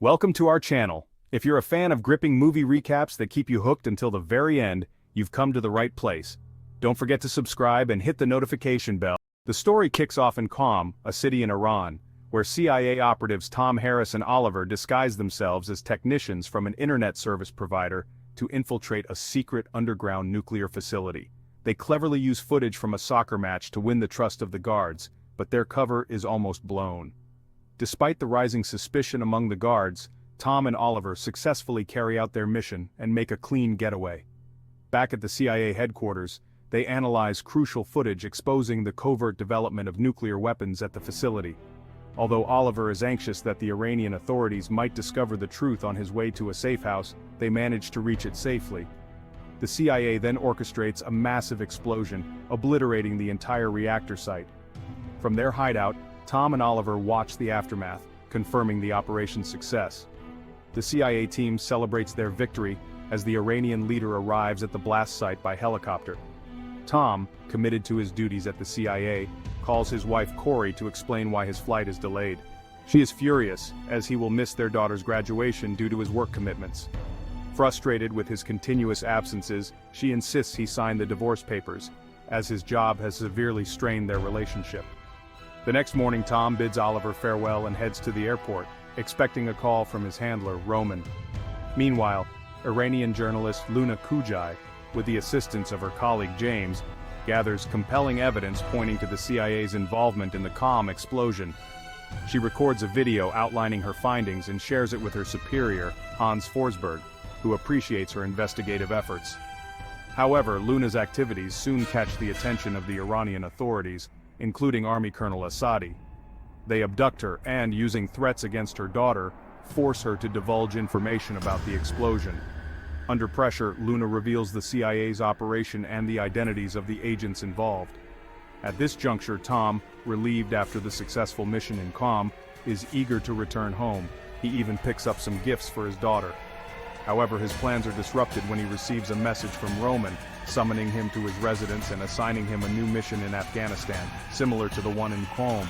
Welcome to our channel. If you're a fan of gripping movie recaps that keep you hooked until the very end, you've come to the right place. Don't forget to subscribe and hit the notification bell. The story kicks off in Qom, a city in Iran, where CIA operatives Tom Harris and Oliver disguise themselves as technicians from an internet service provider to infiltrate a secret underground nuclear facility. They cleverly use footage from a soccer match to win the trust of the guards, but their cover is almost blown. Despite the rising suspicion among the guards, Tom and Oliver successfully carry out their mission and make a clean getaway. Back at the CIA headquarters, they analyze crucial footage exposing the covert development of nuclear weapons at the facility. Although Oliver is anxious that the Iranian authorities might discover the truth on his way to a safe house, they manage to reach it safely. The CIA then orchestrates a massive explosion, obliterating the entire reactor site. From their hideout, Tom and Oliver watch the aftermath, confirming the operation's success. The CIA team celebrates their victory as the Iranian leader arrives at the blast site by helicopter. Tom, committed to his duties at the CIA, calls his wife Corey to explain why his flight is delayed. She is furious, as he will miss their daughter's graduation due to his work commitments. Frustrated with his continuous absences, she insists he sign the divorce papers, as his job has severely strained their relationship. The next morning, Tom bids Oliver farewell and heads to the airport, expecting a call from his handler, Roman. Meanwhile, Iranian journalist Luna Kujai, with the assistance of her colleague James, gathers compelling evidence pointing to the CIA's involvement in the Qom explosion. She records a video outlining her findings and shares it with her superior, Hans Forsberg, who appreciates her investigative efforts. However, Luna's activities soon catch the attention of the Iranian authorities, including Army Colonel Assadi. They abduct her and, using threats against her daughter, force her to divulge information about the explosion. Under pressure, Luna reveals the CIA's operation and the identities of the agents involved. At this juncture, Tom, relieved after the successful mission in Qom, is eager to return home. He even picks up some gifts for his daughter. However, his plans are disrupted when he receives a message from Roman, summoning him to his residence and assigning him a new mission in Afghanistan, similar to the one in Qom.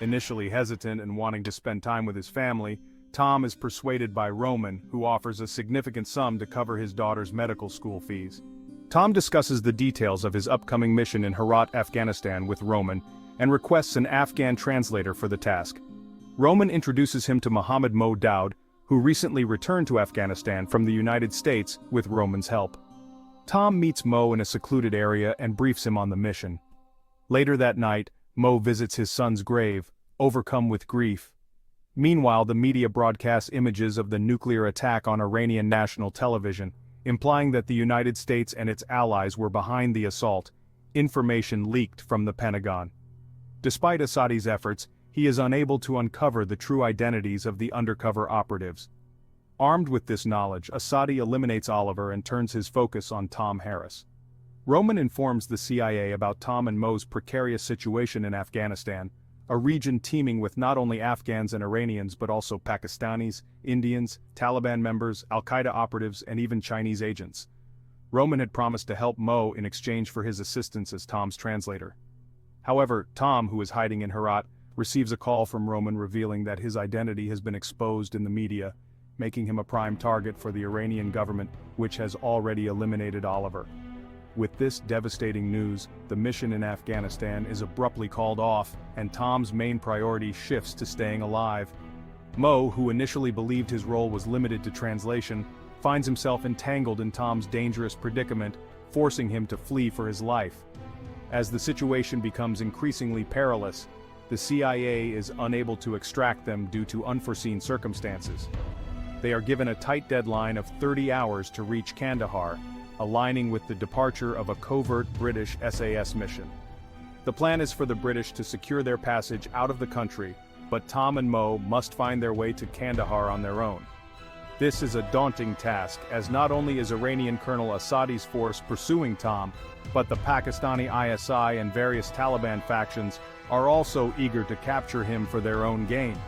Initially hesitant and wanting to spend time with his family, Tom is persuaded by Roman, who offers a significant sum to cover his daughter's medical school fees. Tom discusses the details of his upcoming mission in Herat, Afghanistan with Roman, and requests an Afghan translator for the task. Roman introduces him to Mohammed Mo Daoud, who recently returned to Afghanistan from the United States with Roman's help. Tom meets Mo in a secluded area and briefs him on the mission. Later that night, Mo visits his son's grave, overcome with grief. Meanwhile, the media broadcasts images of the nuclear attack on Iranian national television, implying that the United States and its allies were behind the assault, information leaked from the Pentagon. Despite Assadi's efforts, he is unable to uncover the true identities of the undercover operatives. Armed with this knowledge, Assadi eliminates Oliver and turns his focus on Tom Harris. Roman informs the CIA about Tom and Mo's precarious situation in Afghanistan, a region teeming with not only Afghans and Iranians but also Pakistanis, Indians, Taliban members, Al-Qaeda operatives, and even Chinese agents. Roman had promised to help Mo in exchange for his assistance as Tom's translator. However, Tom, who is hiding in Herat, receives a call from Roman revealing that his identity has been exposed in the media, making him a prime target for the Iranian government, which has already eliminated Oliver. With this devastating news, the mission in Afghanistan is abruptly called off, and Tom's main priority shifts to staying alive. Mo, who initially believed his role was limited to translation, finds himself entangled in Tom's dangerous predicament, forcing him to flee for his life. As the situation becomes increasingly perilous, the CIA is unable to extract them due to unforeseen circumstances. They are given a tight deadline of 30 hours to reach Kandahar, aligning with the departure of a covert British SAS mission. The plan is for the British to secure their passage out of the country, but Tom and Mo must find their way to Kandahar on their own. This is a daunting task, as not only is Iranian Colonel Assadi's force pursuing Tom, but the Pakistani ISI and various Taliban factions are also eager to capture him for their own gain.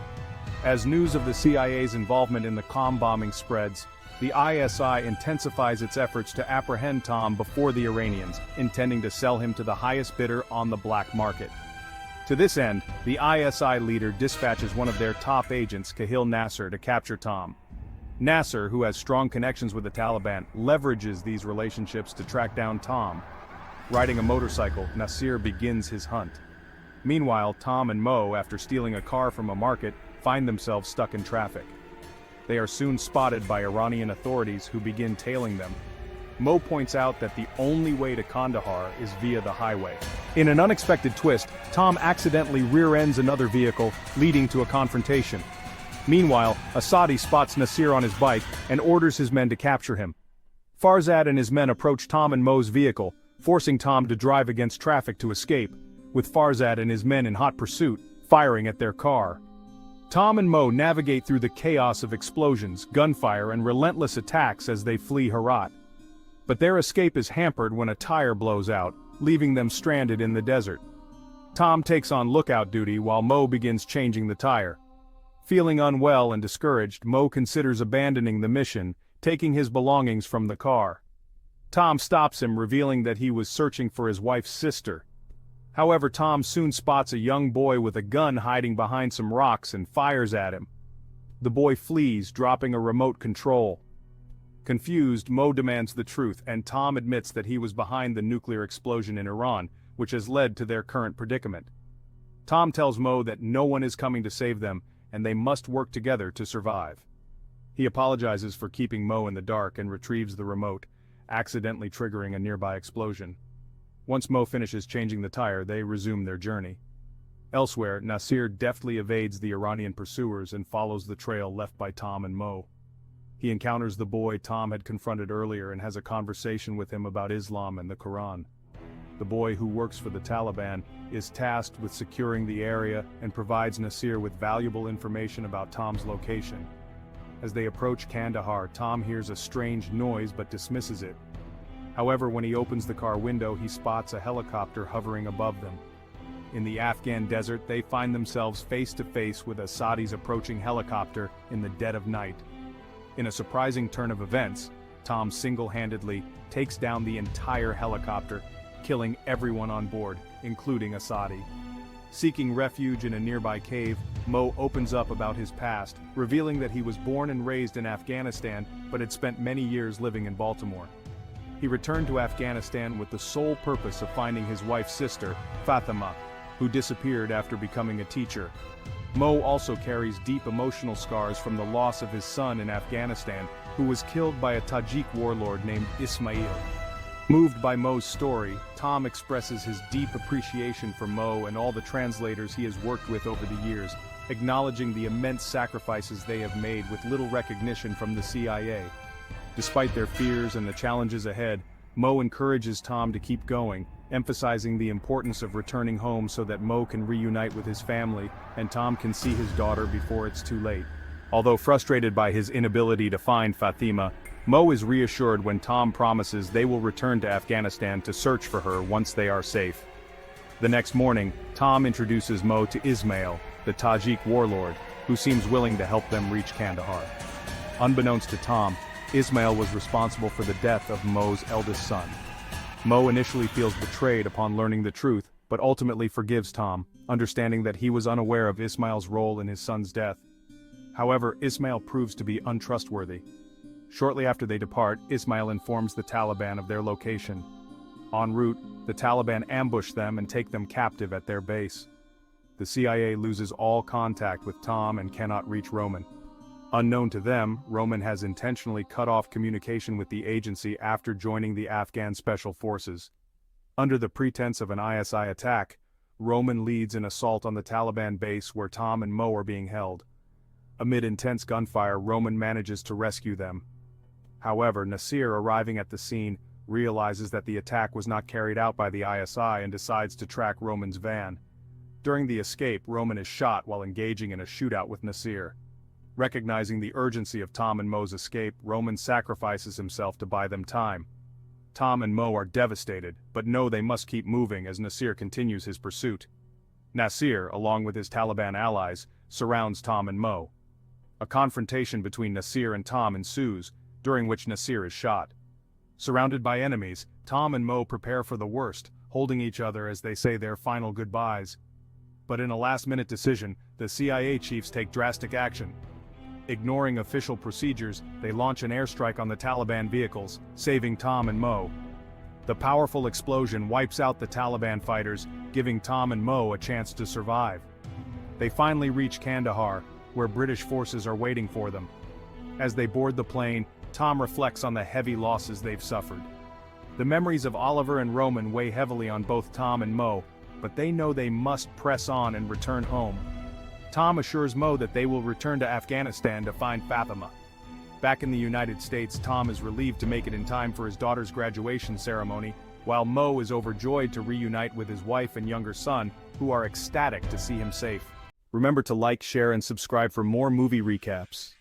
As news of the CIA's involvement in the Qom bombing spreads, the ISI intensifies its efforts to apprehend Tom before the Iranians, intending to sell him to the highest bidder on the black market. To this end, the ISI leader dispatches one of their top agents, Kahil Nasser, to capture Tom. Nasser, who has strong connections with the Taliban, leverages these relationships to track down Tom. Riding a motorcycle, Nasser begins his hunt. Meanwhile, Tom and Mo, after stealing a car from a market, find themselves stuck in traffic. They are soon spotted by Iranian authorities who begin tailing them. Mo points out that the only way to Kandahar is via the highway. In an unexpected twist, Tom accidentally rear-ends another vehicle, leading to a confrontation. Meanwhile, Asadi spots Nasir on his bike and orders his men to capture him. Farzad and his men approach Tom and Mo's vehicle, forcing Tom to drive against traffic to escape, with Farzad and his men in hot pursuit, firing at their car. Tom and Mo navigate through the chaos of explosions, gunfire, and relentless attacks as they flee Herat. But their escape is hampered when a tire blows out, leaving them stranded in the desert. Tom takes on lookout duty while Mo begins changing the tire. Feeling unwell and discouraged, Mo considers abandoning the mission, taking his belongings from the car. Tom stops him, revealing that he was searching for his wife's sister. However, Tom soon spots a young boy with a gun hiding behind some rocks and fires at him. The boy flees, dropping a remote control. Confused, Mo demands the truth, and Tom admits that he was behind the nuclear explosion in Iran, which has led to their current predicament. Tom tells Mo that no one is coming to save them, and they must work together to survive. He apologizes for keeping Mo in the dark and retrieves the remote, accidentally triggering a nearby explosion. Once Mo finishes changing the tire, they resume their journey. Elsewhere, Nasir deftly evades the Iranian pursuers and follows the trail left by Tom and Mo. He encounters the boy Tom had confronted earlier and has a conversation with him about Islam and the Quran. The boy, who works for the Taliban, is tasked with securing the area and provides Nasir with valuable information about Tom's location. As they approach Kandahar, Tom hears a strange noise but dismisses it. However, when he opens the car window, he spots a helicopter hovering above them. In the Afghan desert, they find themselves face to face with Asadi's approaching helicopter in the dead of night. In a surprising turn of events, Tom single-handedly takes down the entire helicopter, killing everyone on board, including Asadi. Seeking refuge in a nearby cave, Mo opens up about his past, revealing that he was born and raised in Afghanistan but had spent many years living in Baltimore. He returned to Afghanistan with the sole purpose of finding his wife's sister, Fatima, who disappeared after becoming a teacher. Mo also carries deep emotional scars from the loss of his son in Afghanistan, who was killed by a Tajik warlord named Ismail. Moved by Mo's story, Tom expresses his deep appreciation for Mo and all the translators he has worked with over the years, acknowledging the immense sacrifices they have made with little recognition from the CIA. Despite their fears and the challenges ahead, Mo encourages Tom to keep going, emphasizing the importance of returning home so that Mo can reunite with his family and Tom can see his daughter before it's too late. Although frustrated by his inability to find Fatima, Mo is reassured when Tom promises they will return to Afghanistan to search for her once they are safe. The next morning, Tom introduces Mo to Ismail, the Tajik warlord, who seems willing to help them reach Kandahar. Unbeknownst to Tom, Ismail was responsible for the death of Mo's eldest son. Mo initially feels betrayed upon learning the truth, but ultimately forgives Tom, understanding that he was unaware of Ismail's role in his son's death. However, Ismail proves to be untrustworthy. Shortly after they depart, Ismail informs the Taliban of their location. En route, the Taliban ambush them and take them captive at their base. The CIA loses all contact with Tom and cannot reach Roman. Unknown to them, Roman has intentionally cut off communication with the agency after joining the Afghan Special Forces. Under the pretense of an ISI attack, Roman leads an assault on the Taliban base where Tom and Mo are being held. Amid intense gunfire, Roman manages to rescue them. However, Nasir, arriving at the scene, realizes that the attack was not carried out by the ISI and decides to track Roman's van. During the escape, Roman is shot while engaging in a shootout with Nasir. Recognizing the urgency of Tom and Mo's escape, Roman sacrifices himself to buy them time. Tom and Mo are devastated, but know they must keep moving as Nasir continues his pursuit. Nasir, along with his Taliban allies, surrounds Tom and Mo. A confrontation between Nasir and Tom ensues, during which Nasir is shot. Surrounded by enemies, Tom and Mo prepare for the worst, holding each other as they say their final goodbyes. But in a last-minute decision, the CIA chiefs take drastic action. Ignoring official procedures, they launch an airstrike on the Taliban vehicles, saving Tom and Mo. The powerful explosion wipes out the Taliban fighters, giving Tom and Mo a chance to survive. They finally reach Kandahar, where British forces are waiting for them. As they board the plane, Tom reflects on the heavy losses they've suffered. The memories of Oliver and Roman weigh heavily on both Tom and Mo, but they know they must press on and return home. Tom assures Mo that they will return to Afghanistan to find Fatima. Back in the United States, Tom is relieved to make it in time for his daughter's graduation ceremony, while Mo is overjoyed to reunite with his wife and younger son, who are ecstatic to see him safe. Remember to like, share, and subscribe for more movie recaps.